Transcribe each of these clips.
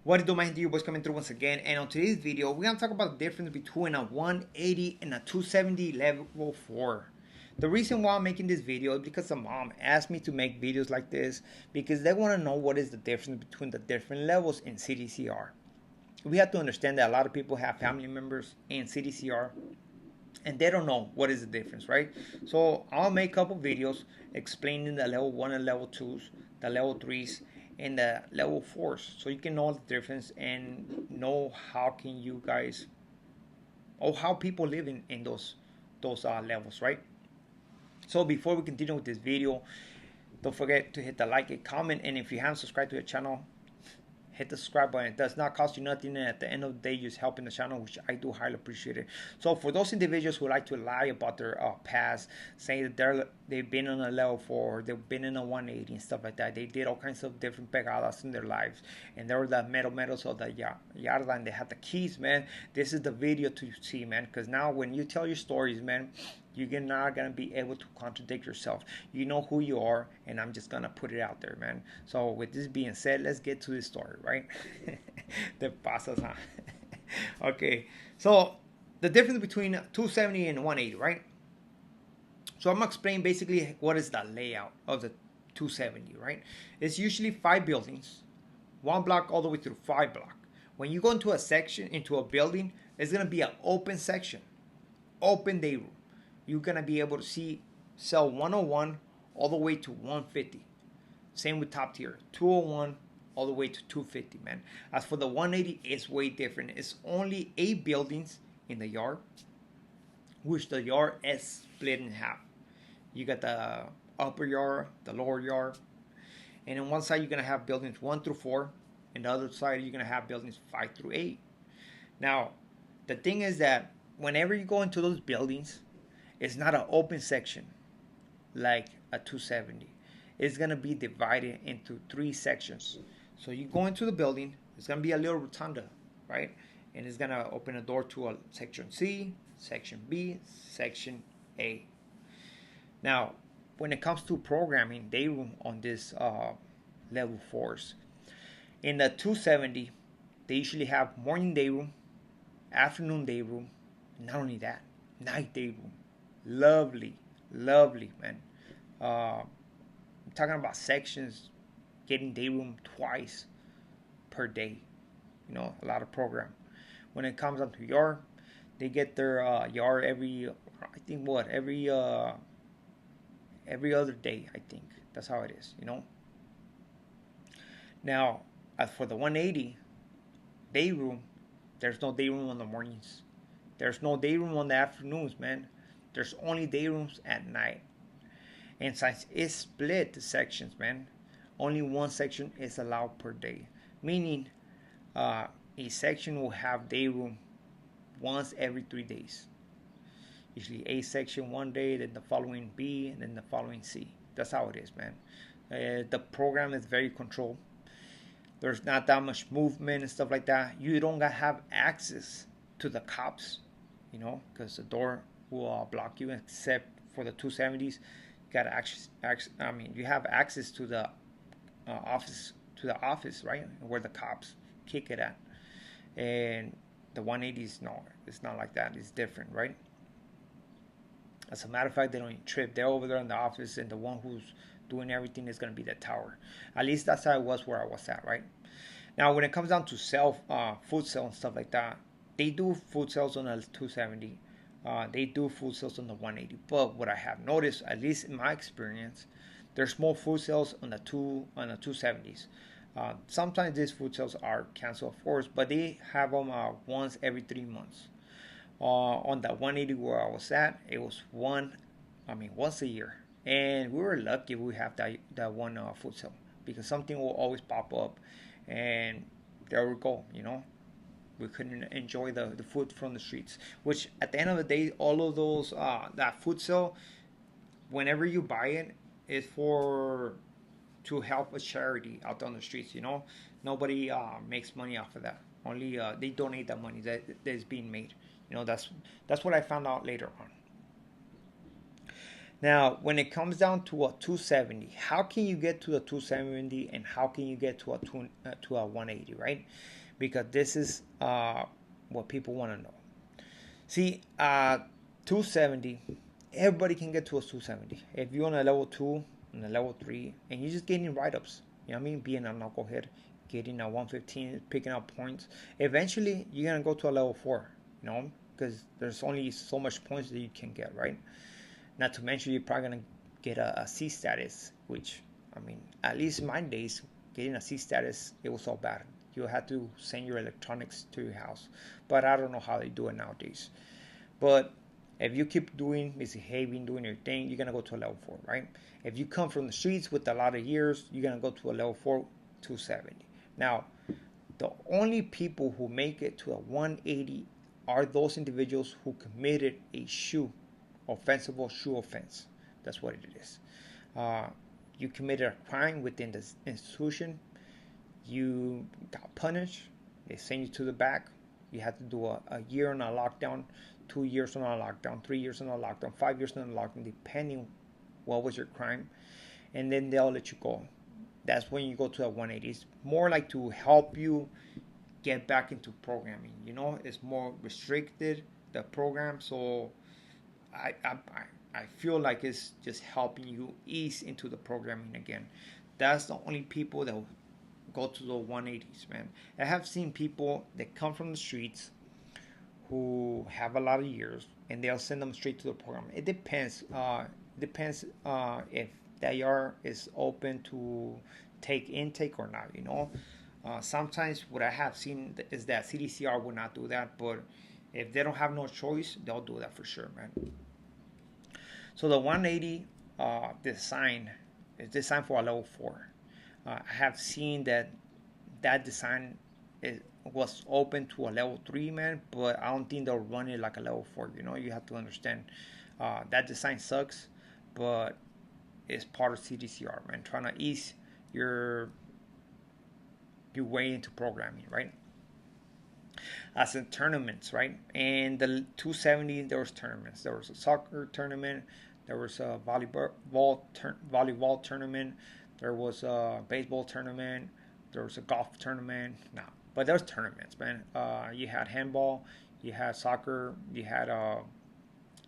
What is do, my you boys coming through once again, and on today's video we're gonna talk about the difference between a 180 and a 270 level 4. The reason why I'm making this video is because a mom asked me to make videos like this because they want to know what is the difference between the different levels in CDCR. We have to understand that a lot of people have family members in CDCR and they don't know what is the difference, right? So I'll make a couple videos explaining the level 1 and level 2s, the level 3s, and the level 4s, so you can know the difference and know how can you guys, or how people live in those levels, right? So before we continue with this video, don't forget to hit the like and comment, and if you haven't subscribed to the channel, hit the subscribe button. It does not cost you nothing, and at the end of the day, you're just helping the channel, which I do highly appreciate it. So for those individuals who like to lie about their past, saying that they've been on a level 4, they've been in a 180 and stuff like that, they did all kinds of different pegadas in their lives, and they were the medals of the yarda, and they had the keys, man. This is the video to see, man, because now when you tell your stories, man, you're not gonna be able to contradict yourself. You know who you are, and I'm just gonna put it out there, man. So with this being said, let's get to this story, right? The pasas, huh? Okay, so the difference between 270 and 180, right? So I'm gonna explain basically what is the layout of the 270, right? It's usually 5 buildings, 1 block all the way through 5 block. When you go into a section, into a building, it's gonna be an open section, open day room. You're gonna be able to see cell 101 all the way to 150. Same with top tier, 201 all the way to 250, man. As for the 180, it's way different. It's only 8 buildings in the yard, which the yard is split in half. You got the upper yard, the lower yard, and on one side you're gonna have buildings 1 through 4, and the other side you're gonna have buildings 5 through 8. Now, the thing is that whenever you go into those buildings, it's not an open section like a 270. It's gonna be divided into 3 sections. So you go into the building, it's gonna be a little rotunda, right? And it's gonna open a door to a section C, section B, section A. Now, when it comes to programming day room on this level 4s, in the 270, they usually have morning day room, afternoon day room, and not only that, night day room. Lovely, lovely, man. I'm talking about sections getting day room twice per day. You know, a lot of program. When it comes up to yard, they get their yard every, I think what, every other day. I think that's how it is. You know. Now, as for the 180 day room, there's no day room on the mornings. There's no day room on the afternoons, man. There's only day rooms at night. And since it's split to sections, man, only one section is allowed per day. Meaning, a section will have day room once every 3 days. Usually A section one day, then the following B, and then the following C. That's how it is, man. The program is very controlled. There's not that much movement and stuff like that. You don't have access to the cops, you know, because the door will block you, except for the 270s. You got access. I mean, you have access to the office, right, where the cops kick it at. And the 180s, no, it's not like that. It's different, right? As a matter of fact, they don't trip. They're over there in the office, and the one who's doing everything is going to be the tower. At least that's how it was where I was at, right? Now, when it comes down to food sale and stuff like that, they do food sales on the 270. They do food sales on the 180. But what I have noticed, at least in my experience, there's more food sales on the 270s. Sometimes these food sales are canceled, of course, but they have them once every 3 months. On the 180 where I was at, it was once a year, and we were lucky we have that one food sale, because something will always pop up, and there we go. You know, we couldn't enjoy the food from the streets. Which at the end of the day, all of those that food sale, whenever you buy it, is for to help a charity out on the streets. You know, nobody makes money off of that. Only they donate that money that is being made. You know, that's what I found out later on. Now, when it comes down to a 270, how can you get to a 270 and how can you get to a 180, right? Because this is what people want to know. See, 270, everybody can get to a 270. If you're on a level 2, on a level 3, and you're just getting write-ups, you know what I mean? Being a knucklehead, getting a 115, picking up points. Eventually, you're going to go to a level 4, you know, because there's only so much points that you can get, right? Not to mention, you're probably going to get a C status, which, I mean, at least in my days, getting a C status, it was so bad. You had to send your electronics to your house. But I don't know how they do it nowadays. But if you keep misbehaving, doing your thing, you're going to go to a level 4, right? If you come from the streets with a lot of years, you're going to go to a level 4, 270. Now, the only people who make it to a 180 are those individuals who committed a offensive shoe offense. That's what it is. You committed a crime within the institution. You got punished. They send you to the back. You had to do a year on a lockdown, 2 years on a lockdown, 3 years on a lockdown, 5 years on a lockdown, depending what was your crime. And then they'll let you go. That's when you go to a 180. It's more like to help you get back into programming. You know, it's more restricted, the program. So I feel like it's just helping you ease into the programming again. That's the only people that go to the 180s, man. I have seen people that come from the streets who have a lot of years, and they'll send them straight to the program. It depends. If that yard is open to take intake or not. You know, sometimes what I have seen is that CDCR will not do that, but if they don't have no choice, they'll do that for sure, man. So the 180 design is designed for a level 4. I have seen that design was open to a level 3, man, but I don't think they'll run it like a level 4. You know, you have to understand that design sucks, but it's part of CDCR, man, trying to ease your way into programming, right? As in tournaments, right? And the 270, there was tournaments. There was a soccer tournament. There was a volleyball tournament. There was a baseball tournament. There was a golf tournament. No, but there was tournaments, man. You had handball. You had soccer. You had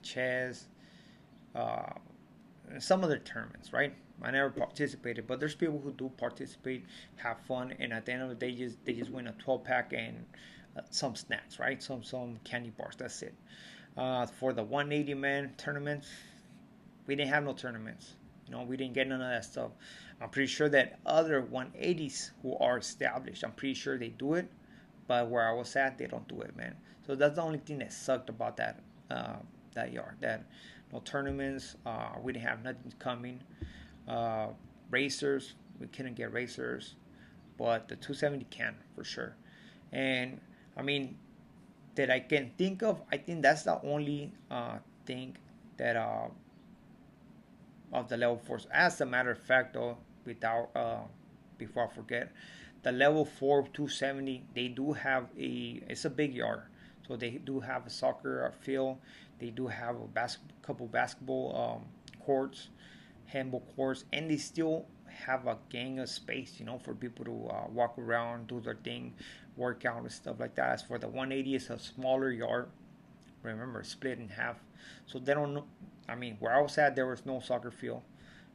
chess. Some other tournaments, right? I never participated, but there's people who do participate, have fun, and at the end of the day, they just win a 12-pack and some snacks, right? Some candy bars. That's it. For the 180 man tournaments, we didn't have no tournaments. You know, we didn't get none of that stuff. I'm pretty sure that other 180s who are established, I'm pretty sure they do it, but where I was at, they don't do it, man. So that's the only thing that sucked about that yard. That no tournaments. We didn't have nothing coming. Racers, we couldn't get racers, but the 270 can for sure. And I mean, that I can think of, I think that's the only thing that of the level 4s. As a matter of fact, though, before I forget, the level 4 270, they do have it's a big yard, so they do have a soccer field. They do have a couple basketball courts, handball courts, and they still have a gang of space, you know, for people to walk around, do their thing, work out and stuff like that. As for the 180, it's a smaller yard. Remember, split in half, so they don't know. I mean, where I was at, there was no soccer field.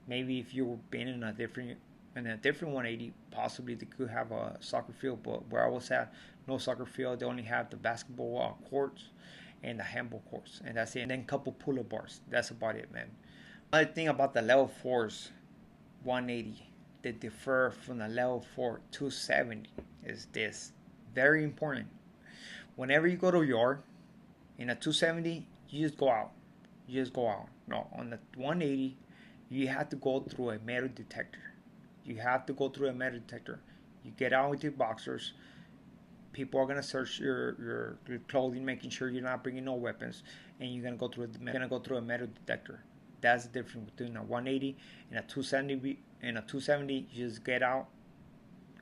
Maybe if you were been in a different 180, possibly they could have a soccer field. But where I was at, no soccer field. They only have the basketball courts and the handball courts, and that's it. And then a couple pull-up bars. That's about it, man. Another thing about the level 4s 180 that differ from the level 4 270 is this. Very important. Whenever you go to yard in a 270, you just go out. No, on the 180, you have to go through a metal detector. You get out with your boxers. People are gonna search your clothing, making sure you're not bringing no weapons, and you're gonna go through a metal detector. That's the difference between a 180 and a 270. In a 270, you just get out,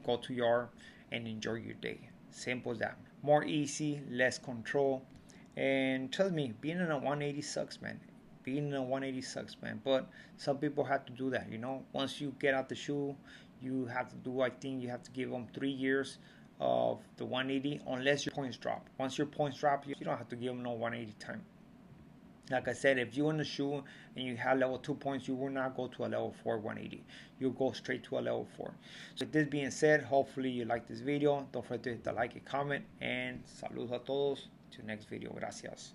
go to yard, and enjoy your day. Simple as that. More easy, less control. And trust me, being in a 180 sucks, man. being in a 180 sucks, man. But some people have to do that, you know. Once you get out the shoe, you have to do, I think you have to give them 3 years of the 180 unless your points drop. Once your points drop, you don't have to give them no 180 time. Like I said, if you're in the shoe and you have level 2 points, you will not go to a level 4 180. You'll go straight to a level 4. So with this being said, hopefully you like this video. Don't forget to hit the like and comment. And saludos a todos. To the next video. Gracias.